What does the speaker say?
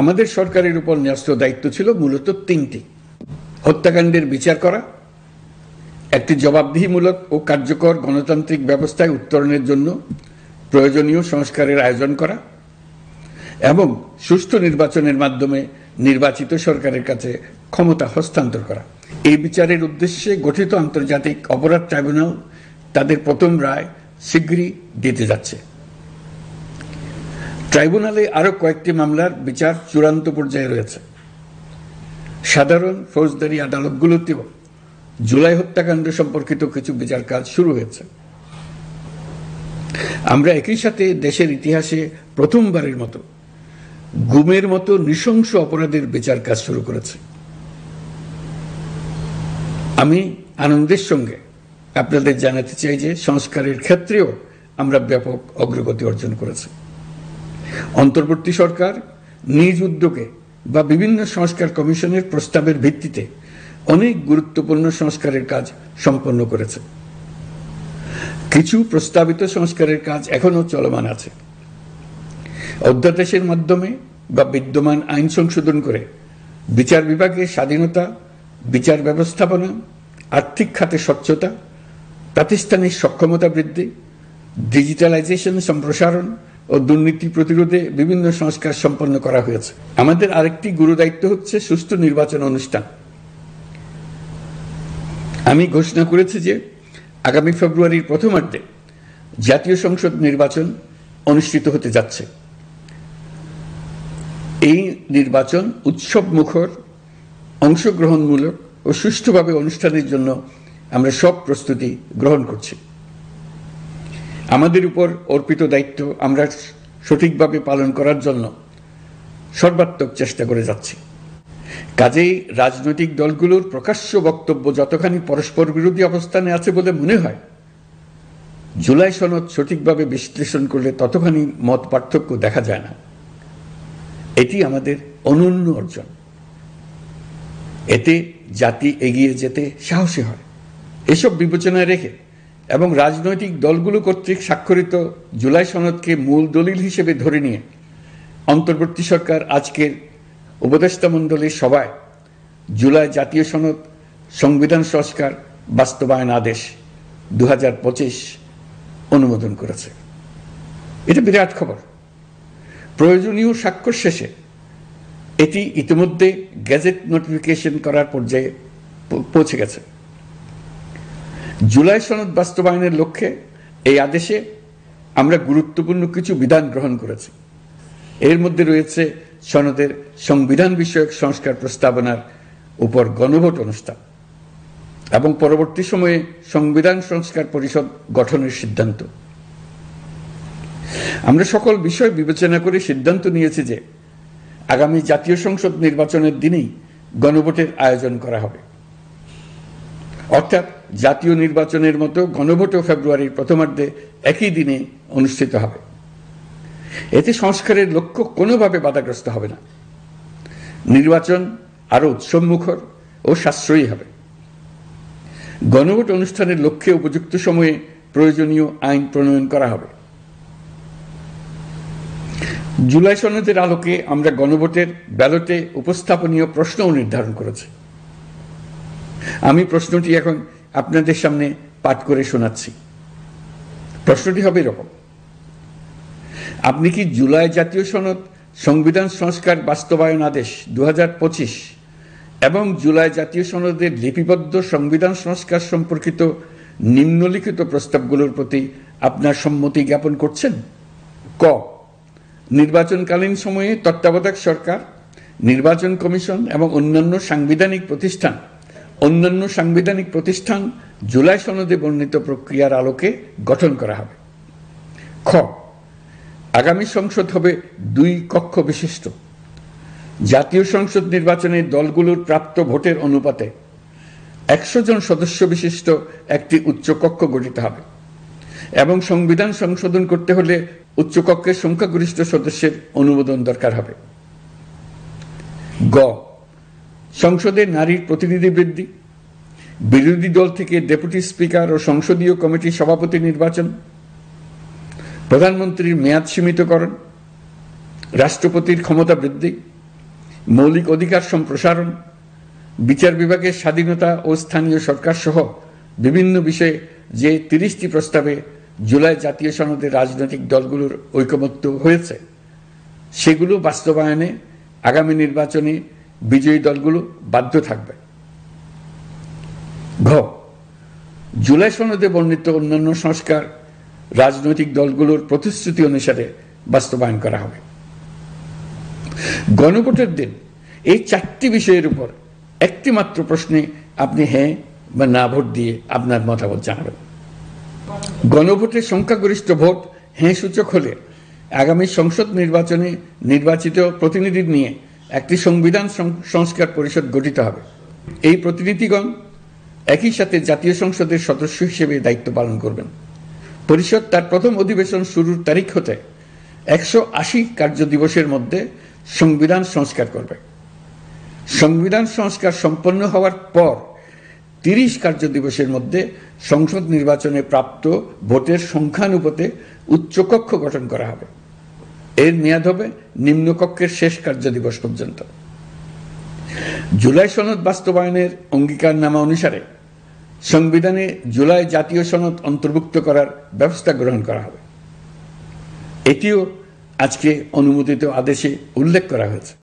আমাদের সরকারের উপর ন্যস্ত দায়িত্ব ছিল মূলত তিনটি: হত্যাকাণ্ডের বিচার করা, একটি জবাবদিহিমূলক ও কার্যকর গণতান্ত্রিক ব্যবস্থায় উত্তরণের জন্য প্রয়োজনীয় সংস্কারের আয়োজন করা এবং সুষ্ঠু নির্বাচনের মাধ্যমে নির্বাচিত সরকারের কাছে ক্ষমতা হস্তান্তর করা। এই বিচারের উদ্দেশ্যে গঠিত আন্তর্জাতিক অপরাধ ট্রাইব্যুনাল তাদের প্রথম রায় শীঘ্রই দিতে যাচ্ছে। ট্রাইব্যুনালে আরো কয়েকটি মামলার বিচার চূড়ান্ত পর্যায়ে রয়েছে। সাধারণ ফৌজদারি আদালতগুলোতেও জুলাই হত্যাকাণ্ড সম্পর্কিত কিছু বিচার কাজ শুরু হয়েছে। আমরা একই সাথে দেশের ইতিহাসে প্রথমবারের মতো গুমের মতো নৃশংস অপরাধের বিচার কাজ শুরু করেছি। আমি আনন্দের সঙ্গে আপনাদের জানাতে চাই যে সংস্কারের ক্ষেত্রেও আমরা ব্যাপক অগ্রগতি অর্জন করেছি। অন্তর্বর্তী সরকার নিজ উদ্যোগে বা বিভিন্ন সংস্কার কমিশনের প্রস্তাবের ভিত্তিতে অনেক গুরুত্বপূর্ণ সংস্কারের কাজ সম্পন্ন করেছে। কিছু প্রস্তাবিত সংস্কারের কাজ এখনো চলমান আছে। অধ্যাদেশের মাধ্যমে বা বিদ্যমান আইন সংশোধন করে বিচার বিভাগের স্বাধীনতা, বিচার ব্যবস্থাপনা, আর্থিক খাতে স্বচ্ছতা, প্রাতিষ্ঠানিক সক্ষমতা বৃদ্ধি, ডিজিটালাইজেশন সম্প্রসারণ ও দুর্নীতি প্রতিরোধে বিভিন্ন সংস্কার সম্পন্ন করা হয়েছে। আমাদের আরেকটি গুরুদায়িত্ব হচ্ছে সুষ্ঠু নির্বাচন অনুষ্ঠান। আমি ঘোষণা করেছি যে আগামী ফেব্রুয়ারির প্রথমার্ধে জাতীয় সংসদ নির্বাচন অনুষ্ঠিত হতে যাচ্ছে। এই নির্বাচন উৎসব মুখর, অংশগ্রহণমূলক ও সুষ্ঠুভাবে অনুষ্ঠানের জন্য আমরা সব প্রস্তুতি গ্রহণ করছি। আমাদের উপর অর্পিত দায়িত্ব আমরা সঠিকভাবে পালন করার জন্য সর্বাত্মক চেষ্টা করে যাচ্ছি। কাজেই রাজনৈতিক দলগুলোর প্রকাশ্য বক্তব্য যতখানি পরস্পর বিরোধী অবস্থানে আছে বলে মনে হয়, জুলাই সনদ সঠিকভাবে বিশ্লেষণ করলে ততখানি মত পার্থক্য দেখা যায় না। এটি আমাদের অনন্য অর্জন। এতে জাতি এগিয়ে যেতে সাহসী হয়। এসব বিবেচনায় রেখে এবং রাজনৈতিক দলগুলো কর্তৃক স্বাক্ষরিত জুলাই সনদকে মূল দলিল হিসেবে ধরে নিয়ে অন্তর্বর্তী সরকার আজকের উপদেষ্টা মণ্ডলীর সভায় জুলাই জাতীয় সনদ সংবিধান সংস্কার বাস্তবায়ন আদেশ 2025 অনুমোদন করেছে। এটা বিরাট খবর। প্রয়োজনীয় স্বাক্ষর শেষে এটি ইতিমধ্যে গেজেট নোটিফিকেশন করার পর্যায়ে পৌঁছে গেছে। জুলাই সনদ বাস্তবায়নের লক্ষ্যে এই আদেশে আমরা গুরুত্বপূর্ণ কিছু বিধান গ্রহণ করেছি। এর মধ্যে রয়েছে সনদের সংবিধান বিষয়ক সংস্কার প্রস্তাবনার উপর গণভোট অনুষ্ঠান এবং পরবর্তী সময়ে সংবিধান সংস্কার পরিষদ গঠনের সিদ্ধান্ত। আমরা সকল বিষয় বিবেচনা করে সিদ্ধান্ত নিয়েছি যে আগামী জাতীয় সংসদ নির্বাচনের দিনেই গণভোটের আয়োজন করা হবে। অর্থাৎ জাতীয় নির্বাচনের মতো গণভোটও ফেব্রুয়ারির প্রথমার্ধে একই দিনে অনুষ্ঠিত হবে। এতে সংস্কারের লক্ষ্য কোনোভাবে বাধাগ্রস্ত হবে না। নির্বাচন আরো উৎসবমুখর ও সাশ্রয়ী হবে। গণভোট অনুষ্ঠানের লক্ষ্যে উপযুক্ত সময়ে প্রয়োজনীয় আইন প্রণয়ন করা হবে। জুলাই সনদের আলোকে আমরা গণভোটের ব্যালটে উপস্থাপনীয় প্রশ্নও নির্ধারণ করেছি। আমি প্রশ্নটি এখন আপনাদের সামনে পাঠ করে শোনাচ্ছি। প্রশ্নটি হবে এরকম: আপনি কি জুলাই জাতীয় সনদ সংবিধান সংস্কার বাস্তবায়ন আদেশ 2025 এবং জুলাই জাতীয় সনদের লিপিবদ্ধ সংবিধান সংস্কার সম্পর্কিত নিম্নলিখিত প্রস্তাবগুলোর প্রতি আপনার সম্মতি জ্ঞাপন করছেন? ক, নির্বাচনকালীন সময়ে তত্ত্বাবধায়ক সরকার, নির্বাচন কমিশন এবং অন্যান্য সাংবিধানিক প্রতিষ্ঠান জুলাই সনদে বর্ণিত প্রক্রিয়ার আলোকে গঠন করা হবে। খ, আগামী সংসদ হবে 2 কক্ষ বিশিষ্ট। জাতীয় সংসদ নির্বাচনে দলগুলোর প্রাপ্ত ভোটের অনুপাতে 100 জন সদস্য বিশিষ্ট একটি উচ্চকক্ষ গঠিত হবে এবং সংবিধান সংশোধন করতে হলে উচ্চকক্ষের সংখ্যাগরিষ্ঠ সদস্যের অনুমোদন দরকার হবে। গ, সংসদে নারীর প্রতিনিধি বৃদ্ধি, বিরোধী দল থেকে ডেপুটি স্পিকার ও সংসদীয় কমিটির সভাপতি নির্বাচন, প্রধানমন্ত্রীর মেয়াদ সীমিতকরণ, রাষ্ট্রপতির ক্ষমতা বৃদ্ধি, মৌলিক অধিকার সম্প্রসারণ, বিচার বিভাগের স্বাধীনতা ও স্থানীয় সরকার সহ বিভিন্ন বিষয়ে যে 30টি প্রস্তাবে জুলাই জাতীয় সনদে রাজনৈতিক দলগুলোর ঐকমত্য হয়েছে সেগুলো বাস্তবায়নে আগামী নির্বাচনে বিজয়ী দলগুলো বাধ্য থাকবে। ঘ, জুলাই সনদে বর্ণিত অন্যান্য সংস্কার রাজনৈতিক দলগুলোর প্রতিশ্রুতি অনুসারে বাস্তবায়ন করা হবে। গণভোটের দিন এই 4টি বিষয়ের উপর একটি মাত্র প্রশ্নে আপনি হ্যাঁ বা না ভোট দিয়ে আপনার মতামত জানাবেন। গণভোটের সংখ্যাগরিষ্ঠ ভোট হ্যাঁ সূচক হলে আগামী সংসদ নির্বাচনে নির্বাচিত প্রতিনিধি নিয়ে একটি সংবিধান সংস্কার পরিষদ গঠিত হবে। এই প্রতিনিধিগণ একই সাথে জাতীয় সংসদের সদস্য হিসেবে দায়িত্ব পালন করবেন। পরিষদ তার প্রথম অধিবেশন শুরুর তারিখ হতে 180 কার্য দিবসের মধ্যে সংবিধান সংস্কার করবে। সংবিধান সংস্কার সম্পন্ন হওয়ার পর 30 কার্য দিবসের মধ্যে সংসদ নির্বাচনে প্রাপ্ত ভোটের সংখ্যানুপাতে উচ্চকক্ষ গঠন করা হবে। এর মেয়াদ হবে নিম্নকক্ষের শেষ কার্য দিবস পর্যন্ত। জুলাই সনদ বাস্তবায়নের অঙ্গীকারনামা অনুসারে সংবিধানে জুলাই জাতীয় সনদ অন্তর্ভুক্ত করার ব্যবস্থা গ্রহণ করা হবে। এটিও আজকে অনুমোদিত আদেশে উল্লেখ করা হয়েছে।